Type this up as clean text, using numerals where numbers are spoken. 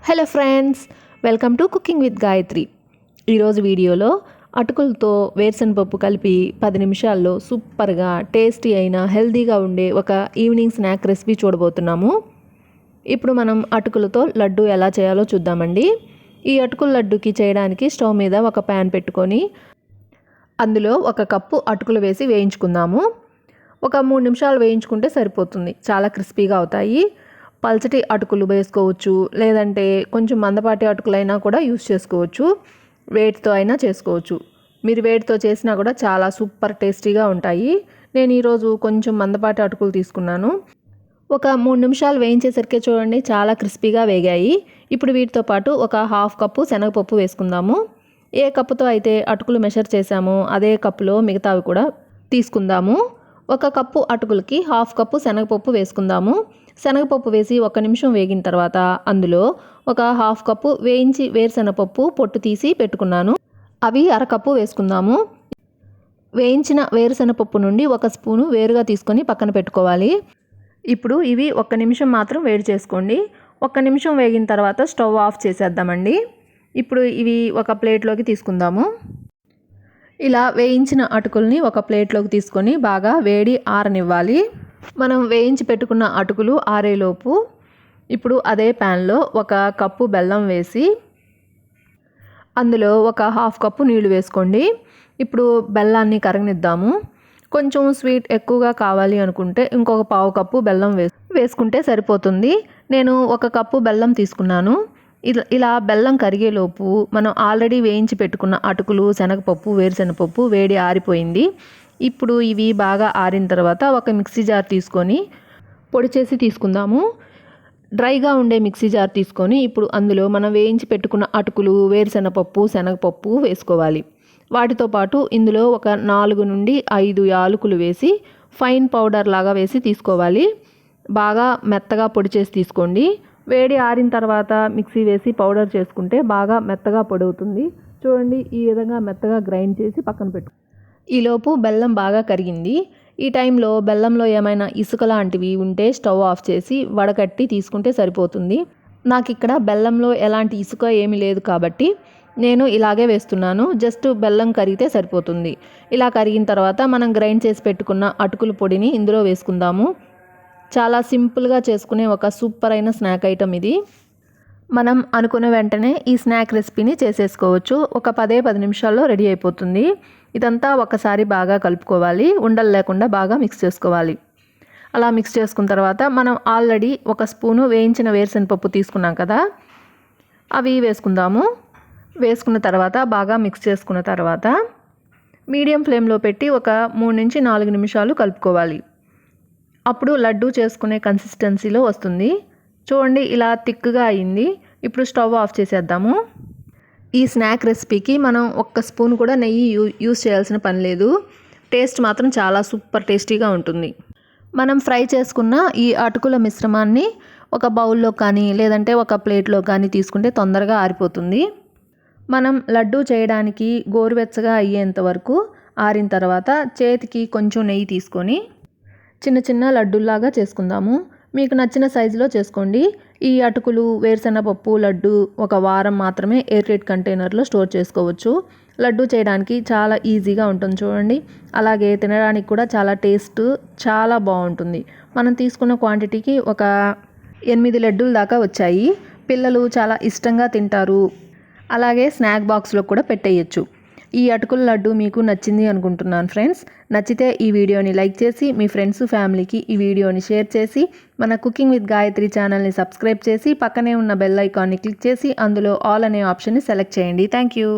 Hello friends, welcome to cooking with Gayatri. ఈరోజు వీడియోలో అటుకులతో వేరుశనగపప్పు కలిపి 10 నిమిషాల్లో సూపర్గా టేస్టీ అయిన హెల్తీగా ఉండే ఒక ఈవినింగ్ స్నాక్ రెసిపీ చూడబోతున్నాము. ఇప్పుడు మనం అటుకులతో లడ్డు ఎలా చేయాలో చూద్దామండి. ఈ అటుకుల లడ్డుకి చేయడానికి స్టవ్ మీద ఒక ప్యాన్ పెట్టుకొని అందులో 1 కప్పు అటుకులు వేసి వేయించుకుందాము. ఒక 3 నిమిషాలు వేయించుకుంటే సరిపోతుంది. చాలా క్రిస్పీగా అవుతాయి. పల్చటి అటుకులు వేసుకోవచ్చు, లేదంటే కొంచెం మందపాటి అటుకులైనా కూడా యూస్ చేసుకోవచ్చు. వేటితో అయినా చేసుకోవచ్చు. మీరు వేటితో చేసినా కూడా చాలా సూపర్ టేస్టీగా ఉంటాయి. నేను ఈరోజు కొంచెం మందపాటి అటుకులు తీసుకున్నాను. ఒక 3 నిమిషాలు వేయించేసరికి చూడండి చాలా క్రిస్పీగా వేగాయి. ఇప్పుడు వీటితో పాటు ఒక 1/2 కప్పు శనగపప్పు వేసుకుందాము. ఏ కప్పుతో అయితే అటుకులు మెషర్ చేసామో అదే కప్పులో మిగతావి కూడా తీసుకుందాము. 1 కప్పు అటుకులకి 1/2 కప్పు శనగపప్పు వేసుకుందాము. శనగపప్పు వేసి 1 నిమిషం వేగిన తర్వాత అందులో ఒక 1/2 కప్పు వేయించి వేరుశనగపప్పు పొట్టు తీసి పెట్టుకున్నాను. అవి 1/2 కప్పు వేసుకుందాము. వేయించిన వేరుశనగపప్పు నుండి 1 స్పూను వేరుగా తీసుకొని పక్కన పెట్టుకోవాలి. ఇప్పుడు ఇవి 1 నిమిషం మాత్రం వేడి చేసుకోండి. 1 నిమిషం వేగిన తర్వాత స్టవ్ ఆఫ్ చేసేద్దామండి. ఇప్పుడు ఇవి ఒక ప్లేట్లోకి తీసుకుందాము. ఇలా వేయించిన అటుకుల్ని ఒక ప్లేట్లోకి తీసుకొని బాగా వేడి ఆరనివ్వాలి. మనం వేయించి పెట్టుకున్న అటుకులు ఆరేలోపు ఇప్పుడు అదే ప్యాన్లో 1 కప్పు బెల్లం వేసి అందులో ఒక 1/2 కప్పు నీళ్లు వేసుకోండి. ఇప్పుడు బెల్లాన్ని కరగనిద్దాము. కొంచెం స్వీట్ ఎక్కువగా కావాలి అనుకుంటే ఇంకొక 1/4 కప్పు బెల్లం వేసుకుంటే సరిపోతుంది. నేను 1 కప్పు బెల్లం తీసుకున్నాను. ఇలా బెల్లం కరిగేలోపు మనం ఆల్రెడీ వేయించి పెట్టుకున్న అటుకులు, శనగపప్పు, వేరుశనగపప్పు వేడి ఆరిపోయింది. ఇప్పుడు ఇవి బాగా ఆరిన తర్వాత ఒక మిక్సీ జార్ తీసుకొని పొడి చేసి తీసుకుందాము. డ్రైగా ఉండే మిక్సీ జార్ తీసుకొని ఇప్పుడు అందులో మనం వేయించి పెట్టుకున్న అటుకులు, వేరుశనగపప్పు, శనగపప్పు వేసుకోవాలి. వాటితో పాటు ఇందులో ఒక 4 నుండి 5 యాలకులు వేసి ఫైన్ పౌడర్ లాగా వేసి తీసుకోవాలి. బాగా మెత్తగా పొడి చేసి తీసుకోండి. వేడి ఆరిన తర్వాత మిక్సీ వేసి పౌడర్ చేసుకుంటే బాగా మెత్తగా పొడి అవుతుంది. చూడండి, ఈ విధంగా మెత్తగా గ్రైండ్ చేసి పక్కన పెట్టు. ఈలోపు బెల్లం బాగా కరిగింది. ఈ టైంలో బెల్లంలో ఏమైనా ఇసుక లాంటివి ఉంటే స్టవ్ ఆఫ్ చేసి వడకట్టి తీసుకుంటే సరిపోతుంది. నాకు ఇక్కడ బెల్లంలో ఎలాంటి ఇసుక ఏమీ లేదు కాబట్టి నేను ఇలాగే వేస్తున్నాను. జస్ట్ బెల్లం కరిగితే సరిపోతుంది. ఇలా కరిగిన తర్వాత మనం గ్రైండ్ చేసి పెట్టుకున్న అటుకుల పొడిని ఇందులో వేసుకుందాము. చాలా సింపుల్గా చేసుకునే ఒక సూపర్ అయిన స్నాక్ ఐటమ్ ఇది. మనం అనుకున్న వెంటనే ఈ స్నాక్ రెసిపీని చేసేసుకోవచ్చు. ఒక 10 నిమిషాల్లో రెడీ అయిపోతుంది. ఇదంతా ఒకసారి బాగా కలుపుకోవాలి. ఉండలు లేకుండా బాగా మిక్స్ చేసుకోవాలి. అలా మిక్స్ చేసుకున్న తర్వాత మనం ఆల్రెడీ 1 స్పూను వేయించిన వేరుశనగపప్పు తీసుకున్నాం కదా, అవి వేసుకుందాము. వేసుకున్న తర్వాత బాగా మిక్స్ చేసుకున్న తర్వాత మీడియం ఫ్లేమ్లో పెట్టి ఒక 3 నుంచి 4 నిమిషాలు కలుపుకోవాలి. అప్పుడు లడ్డు చేసుకునే కన్సిస్టెన్సీలో వస్తుంది. చూడండి, ఇలా థిక్గా అయింది. ఇప్పుడు స్టవ్ ఆఫ్ చేసేద్దాము. ఈ స్నాక్ రెసిపీకి మనం 1 స్పూన్ కూడా నెయ్యి యూస్ చేయాల్సిన పని లేదు. టేస్ట్ మాత్రం చాలా సూపర్ టేస్టీగా ఉంటుంది. మనం ఫ్రై చేసుకున్న ఈ అటుకుల మిశ్రమాన్ని ఒక బౌల్లో కానీ లేదంటే ఒక ప్లేట్లో కానీ తీసుకుంటే తొందరగా ఆరిపోతుంది. మనం లడ్డు చేయడానికి గోరువెచ్చగా అయ్యేంత వరకు ఆరిన తర్వాత చేతికి కొంచెం నెయ్యి తీసుకొని చిన్న చిన్న లడ్డూల్లాగా చేసుకుందాము. మీకు నచ్చిన సైజులో చేసుకోండి. ఈ అటుకులు, వేరుశనగపప్పు లడ్డు 1 వారం మాత్రమే ఎయిర్ టైట్ కంటైనర్లో స్టోర్ చేసుకోవచ్చు. లడ్డు చేయడానికి చాలా ఈజీగా ఉంటుంది చూడండి. అలాగే తినడానికి కూడా చాలా బాగుంటుంది. మనం తీసుకున్న క్వాంటిటీకి ఒక 8 లడ్డూల దాకా వచ్చాయి. పిల్లలు చాలా ఇష్టంగా తింటారు. అలాగే స్నాక్ బాక్స్లో కూడా పెట్టేయచ్చు. ఈ అటుకుల లడ్డు మీకు నచ్చింది అనుకుంటున్నాను ఫ్రెండ్స్. నచ్చితే ఈ వీడియోని లైక్ చేసి మీ ఫ్రెండ్స్, ఫ్యామిలీకి ఈ వీడియోని షేర్ చేసి మన కుకింగ్ విత్ గాయత్రి ఛానల్ని సబ్స్క్రైబ్ చేసి పక్కనే ఉన్న బెల్ ఐకాన్ని క్లిక్ చేసి అందులో ఆల్ అనే ఆప్షన్ని సెలెక్ట్ చేయండి. Thank you.